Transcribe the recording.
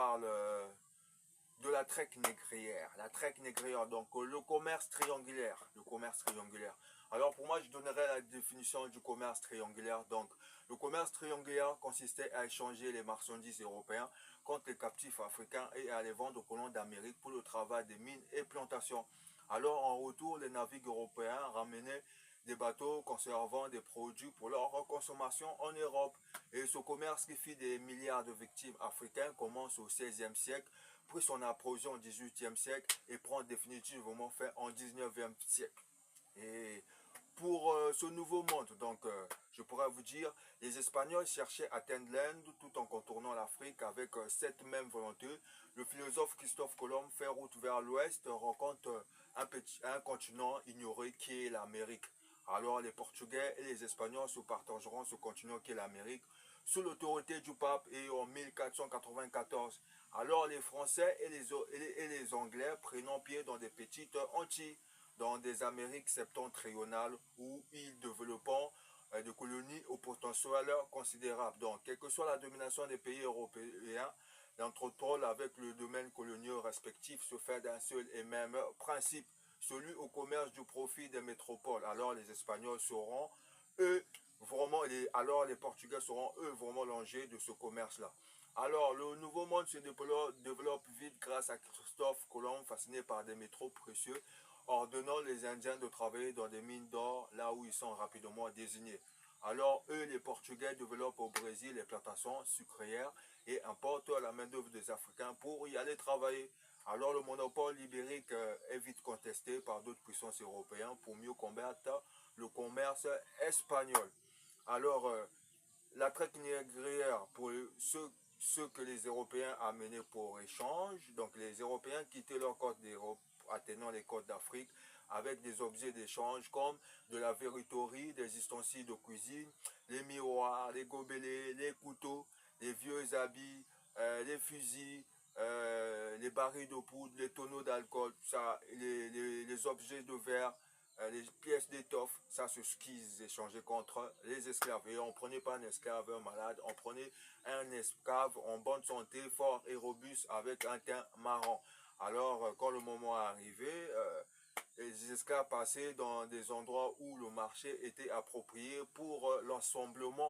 parle de la traite négrière. La traite négrière, donc le commerce triangulaire. Le commerce triangulaire. Alors pour moi, je donnerai la définition du commerce triangulaire. Donc le commerce triangulaire consistait à échanger les marchandises européens contre les captifs africains et à les vendre aux colons d'Amérique pour le travail des mines et plantations. Alors en retour, les navires européens ramenaient des bateaux conservant des produits pour leur consommation en Europe. Et ce commerce qui fit des milliards de victimes africaines commence au XVIe siècle, prit son apogée au XVIIIe siècle et prend définitivement fin en XIXe siècle. Et pour ce nouveau monde, donc je pourrais vous dire, les Espagnols cherchaient à atteindre l'Inde tout en contournant l'Afrique avec cette même volonté. Le philosophe Christophe Colomb fait route vers l'ouest, rencontre un continent ignoré qui est l'Amérique. Alors les Portugais et les Espagnols se partageront ce continent qui est l'Amérique sous l'autorité du pape et en 1494. Alors les Français et les Anglais prenant pied dans des petites Antilles, dans des Amériques septentrionales où ils développent des colonies au potentiel considérable. Donc, quelle que soit la domination des pays européens, l'entrepôt avec le domaine colonial respectif se fait d'un seul et même principe, celui au commerce du profit des métropoles. Alors les Espagnols seront, eux, vraiment, alors les Portugais seront, eux, vraiment l'enjeu de ce commerce-là. Alors, le nouveau monde se développe vite grâce à Christophe Colomb, fasciné par des métaux précieux, ordonnant les Indiens de travailler dans des mines d'or, là où ils sont rapidement désignés. Alors, eux, les Portugais développent au Brésil les plantations sucrières et importent la main-d'œuvre des Africains pour y aller travailler. Alors, le monopole ibérique est vite contesté par d'autres puissances européennes pour mieux combattre le commerce espagnol. Alors, la traite négrière pour ceux que les Européens amenaient pour échange, donc les Européens quittaient leur côte d'Europe, atteignant les côtes d'Afrique, avec des objets d'échange comme de la verruterie, des ustensiles de cuisine, les miroirs, les gobelets, les couteaux, les vieux habits, les fusils, les barils de poudre, les tonneaux d'alcool, les objets de verre, les pièces d'étoffe, ça c'est ce qu'ils échangeaient contre les esclaves. Et on ne prenait pas un esclave un malade, on prenait un esclave en bonne santé, fort et robuste, avec un teint marron. Alors, quand le moment est arrivé, les esclaves passaient dans des endroits où le marché était approprié pour l'ensemblement